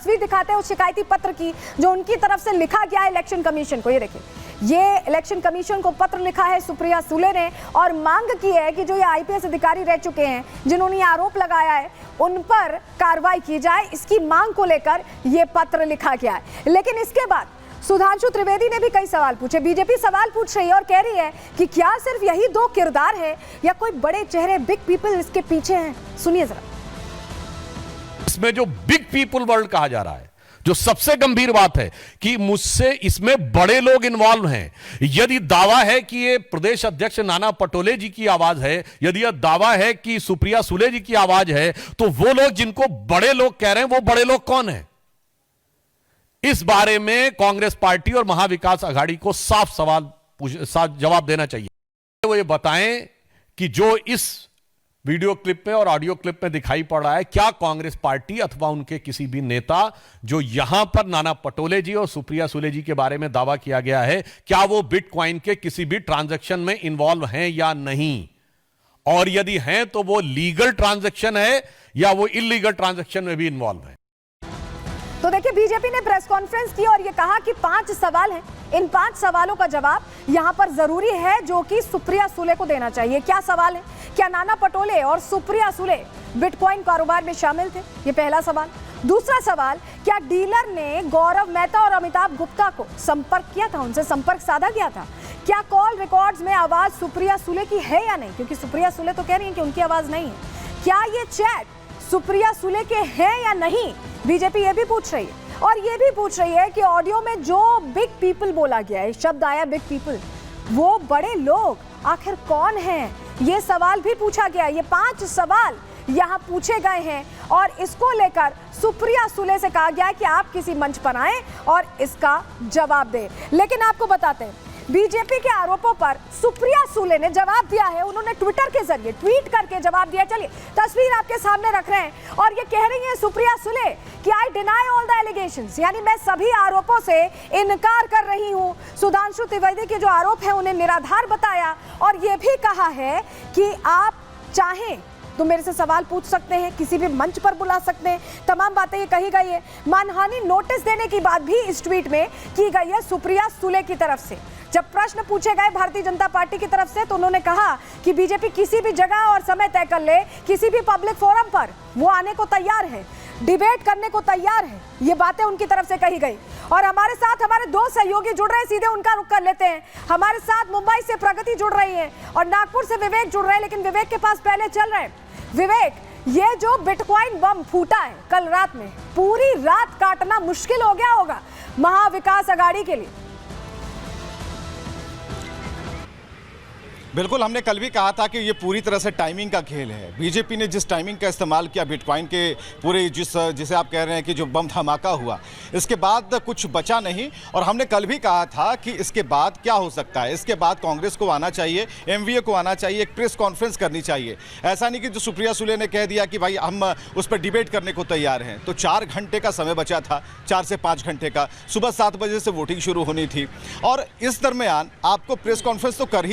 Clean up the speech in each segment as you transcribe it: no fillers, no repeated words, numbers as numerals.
तस्वीर दिखाते हैं उस शिकायती पत्र की जो उनकी तरफ से लिखा गया है इलेक्शन कमीशन को। ये देखिए, ये इलेक्शन कमीशन को पत्र लिखा है सुप्रिया सुले ने और मांग की है कि जो ये आईपीएस अधिकारी रह चुके हैं, जिन्होंने आरोप लगाया है, उन पर कार्रवाई की जाए। इसकी मांग को लेकर ये पत्र लिखा गया है। लेकिन इसके बाद सुधांशु त्रिवेदी ने भी कई सवाल पूछे। बीजेपी सवाल पूछ रही है और कह रही है कि क्या सिर्फ यही दो किरदार है या कोई बड़े चेहरे, बिग पीपल इसके पीछे हैं? सुनिए जरा। इसमें जो बिग पीपल वर्ल्ड कहा जा रहा है, जो सबसे गंभीर बात है कि मुझसे इसमें बड़े लोग इन्वॉल्व हैं। यदि दावा है कि ये प्रदेश अध्यक्ष नाना पटोले जी की आवाज है, यदि यह दावा है कि सुप्रिया सुले जी की आवाज है, तो वो लोग जिनको बड़े लोग कह रहे हैं वो बड़े लोग कौन है? इस बारे में कांग्रेस पार्टी और महाविकास आघाड़ी को साफ जवाब देना चाहिए। वो ये बताएं कि जो इस वीडियो क्लिप में और ऑडियो क्लिप में दिखाई पड़ रहा है, क्या कांग्रेस पार्टी अथवा उनके किसी भी नेता जो यहां पर नाना पटोले जी और सुप्रिया सुले जी के बारे में दावा किया गया है, क्या वो बिटकॉइन के किसी भी ट्रांजैक्शन में इन्वॉल्व हैं या नहीं? और यदि हैं तो वो लीगल ट्रांजैक्शन है या वो इलीगल ट्रांजैक्शन में भी इन्वॉल्व है? तो देखिए, बीजेपी ने प्रेस कॉन्फ्रेंस की और ये कहा कि 5 सवाल हैं। इन 5 सवालों का जवाब यहां पर जरूरी है जो कि सुप्रिया सुले को देना चाहिए। क्या सवाल है? क्या नाना पटोले और सुप्रिया सुले बिटकॉइन कारोबार में शामिल थे? ये पहला सवाल। दूसरा सवाल, क्या डीलर ने गौरव मेहता और अमिताभ गुप्ता को संपर्क किया था, उनसे संपर्क साधा गया था? क्या कॉल रिकॉर्ड्स में आवाज सुप्रिया सुले की है या नहीं? क्योंकि सुप्रिया सुले तो कह रही है कि उनकी आवाज नहीं है। क्या ये चैट सुप्रिया सुले के हैं या नहीं? बीजेपी ये भी पूछ रही है। और ये भी पूछ रही है कि ऑडियो में जो बिग पीपल बोला गया है, शब्द आया बिग पीपल, वो बड़े लोग आखिर कौन हैं? ये सवाल भी पूछा गया। ये 5 सवाल यहाँ पूछे गए हैं और इसको लेकर सुप्रिया सुले से कहा गया है कि आप किसी मंच पर आएं और इसका जवाब दें। लेकिन आपको बताते हैं, बीजेपी के आरोपों पर सुप्रिया सुले ने जवाब दिया है। उन्होंने ट्विटर के जरिए ट्वीट करके जवाब दिया। चलिए तस्वीर आपके सामने रख रहे हैं और ये कह रही हैं सुप्रिया सुले कि I deny all the allegations, यानी मैं सभी आरोपों से इनकार कर रही हूं। सुधांशु त्रिवेदी के जो आरोप हैं उन्हें निराधार बताया और ये भी कहा है कि आप चाहें तो मेरे से सवाल पूछ सकते हैं, किसी भी मंच पर बुला सकते हैं। तमाम बातें ये कही गई है। मानहानि नोटिस देने की बात भी इस ट्वीट में की गई है सुप्रिया सुले की तरफ से। जब प्रश्न पूछे गए भारतीय जनता पार्टी की तरफ से तो उन्होंने कहा कि बीजेपी किसी भी जगह और समय तय कर ले, किसी भी पब्लिक फोरम पर वो आने को तैयार है, डिबेट करने को तैयार है। ये बातें उनकी तरफ से कही गई। और हमारे साथ हमारे 2 सहयोगी जुड़ रहे हैं, सीधे उनका रुख कर लेते हैं। हमारे साथ मुंबई से प्रगति जुड़ रही है और नागपुर से विवेक जुड़ रहे हैं, लेकिन विवेक के पास पहले चल रहे हैं। विवेक, ये जो बिटकॉइन बम फूटा है कल रात में, पूरी रात काटना मुश्किल हो गया होगा महाविकास आघाड़ी के लिए। बिल्कुल, हमने कल भी कहा था कि ये पूरी तरह से टाइमिंग का खेल है। बीजेपी ने जिस टाइमिंग का इस्तेमाल किया बिटकॉइन के पूरे जिसे आप कह रहे हैं कि जो बम धमाका हुआ, इसके बाद कुछ बचा नहीं। और हमने कल भी कहा था कि इसके बाद क्या हो सकता है। इसके बाद कांग्रेस को आना चाहिए, एमवीए को आना चाहिए, एक प्रेस कॉन्फ्रेंस करनी चाहिए। ऐसा नहीं कि जो सुप्रिया सुले ने कह दिया कि भाई हम उस पर डिबेट करने को तैयार हैं। तो 4 घंटे का समय बचा था, 4 से 5 घंटे का। सुबह 7 बजे से वोटिंग शुरू होनी थी और इस दरमियान आपको प्रेस कॉन्फ्रेंस तो कर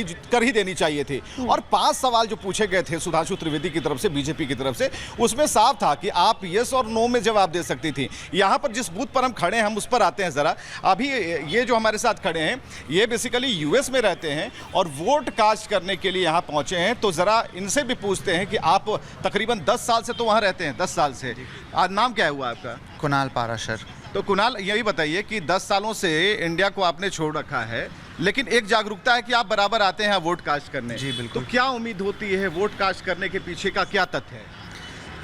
ही देनी चाहिए थी। और 5 सवाल जो पूछे गए थे सुधांशु त्रिवेदी की तरफ से, बीजेपी की तरफ से, उसमें साफ था कि आप यस और नो में जवाब दे सकती थी। यहां पर जिस बूथ पर हम खड़े हैं, हम उस पर आते हैं जरा। अभी ये जो हमारे साथ खड़े हैं, ये बेसिकली यूएस में रहते हैं और वोट कास्ट करने के लिए यहां पहुंचे हैं। तो जरा इनसे भी पूछते हैं कि आप तकरीबन 10 साल से तो वहां रहते हैं, 10 साल से। नाम क्या हुआ आपका? कुणाल पाराशर। तो कुणाल, यही बताइए कि 10 सालों से इंडिया को आपने छोड़ रखा है, लेकिन एक जागरूकता है कि आप बराबर आते हैं वोट कास्ट करने। जी बिल्कुल। तो क्या उम्मीद होती है वोट कास्ट करने के पीछे का क्या तथ्य है?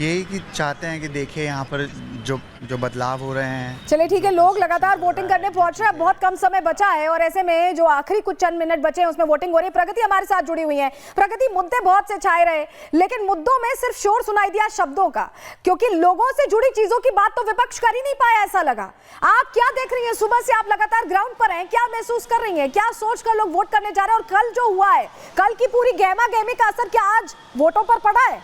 यही कि चाहते हैं कि देखिए यहाँ पर जो बदलाव हो रहे हैं। चलिए ठीक है, लोग लगातार वोटिंग करने पहुंच रहे हैं। बहुत कम समय बचा है और ऐसे में जो आखिरी कुछ चंद मिनट बचे हैं उसमें वोटिंग हो रही है। प्रगति हमारे साथ जुड़ी हुई है। प्रगति, मुद्दे बहुत से छाए रहे, लेकिन मुद्दों में सिर्फ शोर सुनाई दिया शब्दों का, क्योंकि लोगों से जुड़ी चीजों की बात तो विपक्ष कर ही नहीं पाया, ऐसा लगा। आप क्या देख रही हैं? सुबह से आप लगातार ग्राउंड पर हैं, क्या महसूस कर रही हैं? क्या सोच कर लोग वोट करने जा रहे हैं? और कल जो हुआ है, कल की पूरी गहमा गहमी का असर क्या आज वोटों पर पड़ा है?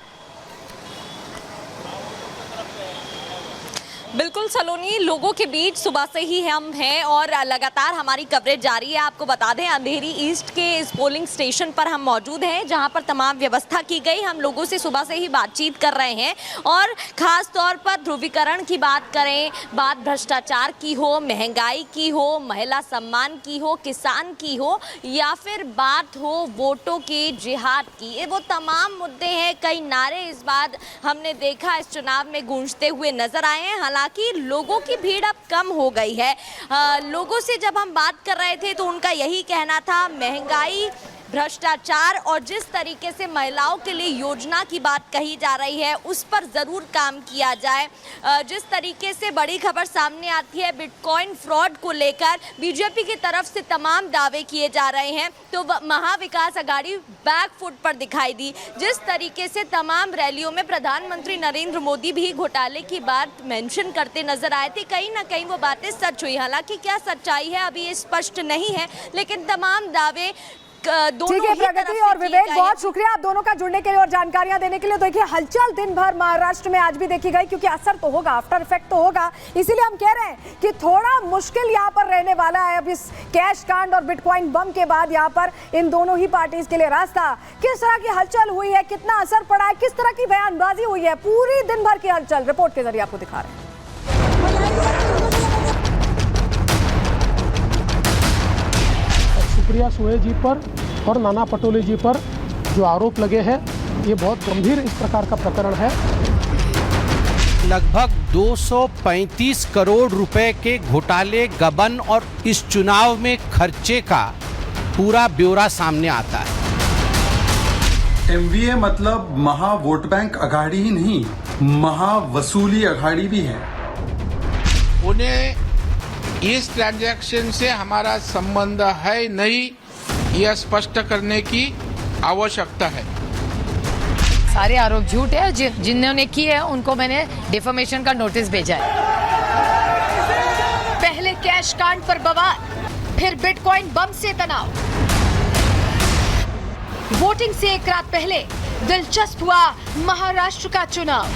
बिल्कुल सलोनी, लोगों के बीच सुबह से ही हम हैं और लगातार हमारी कवरेज जारी है। आपको बता दें, अंधेरी ईस्ट के इस पोलिंग स्टेशन पर हम मौजूद हैं, जहां पर तमाम व्यवस्था की गई। हम लोगों से सुबह से ही बातचीत कर रहे हैं और खास तौर पर ध्रुवीकरण की बात करें, बात भ्रष्टाचार की हो, महंगाई की हो, महिला सम्मान की हो, किसान की हो, या फिर बात हो वोटों के जिहाद की, ये वो तमाम मुद्दे हैं। कई नारे इस बार हमने देखा इस चुनाव में गूंजते हुए नजर आए हैं। हालांकि लोगों की भीड़ अब कम हो गई है। लोगों से जब हम बात कर रहे थे तो उनका यही कहना था, महंगाई, भ्रष्टाचार और जिस तरीके से महिलाओं के लिए योजना की बात कही जा रही है उस पर ज़रूर काम किया जाए। जिस तरीके से बड़ी खबर सामने आती है बिटकॉइन फ्रॉड को लेकर बीजेपी की तरफ से तमाम दावे किए जा रहे हैं, तो महाविकास आघाड़ी बैक फुट पर दिखाई दी। जिस तरीके से तमाम रैलियों में प्रधानमंत्री नरेंद्र मोदी भी घोटाले की बात मेंशन करते नजर आए थे, कहीं ना कहीं वो बातें सच हुई। हालांकि क्या सच्चाई है अभी ये स्पष्ट नहीं है, लेकिन तमाम दावे ठीक है प्रगति और विवेक, बहुत शुक्रिया आप दोनों का जुड़ने के लिए और जानकारियां देने के लिए। देखिए हलचल दिन भर महाराष्ट्र में आज भी देखी गई, क्योंकि असर तो होगा, आफ्टर इफेक्ट तो होगा। इसीलिए हम कह रहे हैं कि थोड़ा मुश्किल यहाँ पर रहने वाला है अब इस कैश कांड और बिटकॉइन बम के बाद यहाँ पर इन दोनों ही पार्टीज के लिए रास्ता। किस तरह की हलचल हुई है, कितना असर पड़ा है, किस तरह की बयानबाजी हुई है, पूरी दिन भर की हलचल रिपोर्ट के जरिए आपको दिखा रहे हैं। सुप्रिया सुळे जी पर और नाना पटोले जी पर जो आरोप लगे हैं, ये बहुत गंभीर इस प्रकार का प्रकरण है। लगभग 235 करोड़ रुपए के घोटाले, गबन और इस चुनाव में खर्चे का पूरा ब्यौरा सामने आता है। MVA मतलब महा वोट बैंक अघाड़ी ही नहीं, महा वसूली अघाड़ी भी है। उन्हें इस ट्रांजैक्शन से हमारा संबंध है नहीं, यह स्पष्ट करने की आवश्यकता है। सारे आरोप झूठ है। जिन्होंने की है उनको मैंने डिफेमेशन का नोटिस भेजा है। पहले कैश कांड पर बवाल, फिर बिटकॉइन बम से तनाव। वोटिंग से एक रात पहले दिलचस्प हुआ महाराष्ट्र का चुनाव।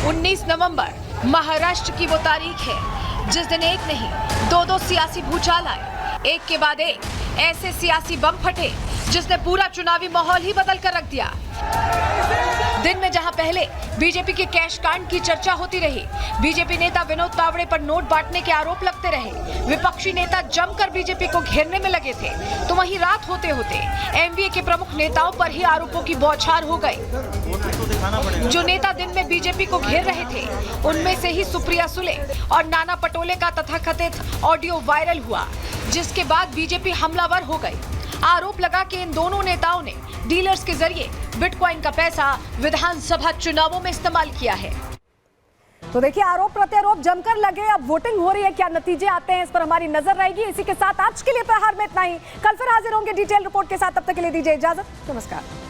19 नवंबर महाराष्ट्र की वो तारीख है जिस दिन एक नहीं दो सियासी भूचाल आए, एक के बाद एक ऐसे सियासी बम फटे जिसने पूरा चुनावी माहौल ही बदल कर रख दिया। दिन में जहां पहले बीजेपी के कैश कांड की चर्चा होती रही, बीजेपी नेता विनोद तावड़े पर नोट बांटने के आरोप लगते रहे, विपक्षी नेता जमकर बीजेपी को घेरने में लगे थे, तो वहीं रात होते होते एमवीए के प्रमुख नेताओं पर ही आरोपों की बौछार हो गई। जो नेता दिन में बीजेपी को घेर रहे थे उनमें से ही सुप्रिया सुले और नाना पटोले का तथाकथित ऑडियो वायरल हुआ, जिसके बाद बीजेपी हमलावर हो गई। आरोप लगा कि इन दोनों नेताओं ने डीलर्स के जरिए बिटकॉइन का पैसा विधानसभा चुनावों में इस्तेमाल किया है। तो देखिए आरोप प्रत्यारोप जमकर लगे, अब वोटिंग हो रही है, क्या नतीजे आते हैं इस पर हमारी नजर रहेगी। इसी के साथ आज के लिए प्रहार में इतना ही, कल फिर हाजिर होंगे डिटेल रिपोर्ट के साथ। तब तक के लिए दीजिए इजाजत, नमस्कार।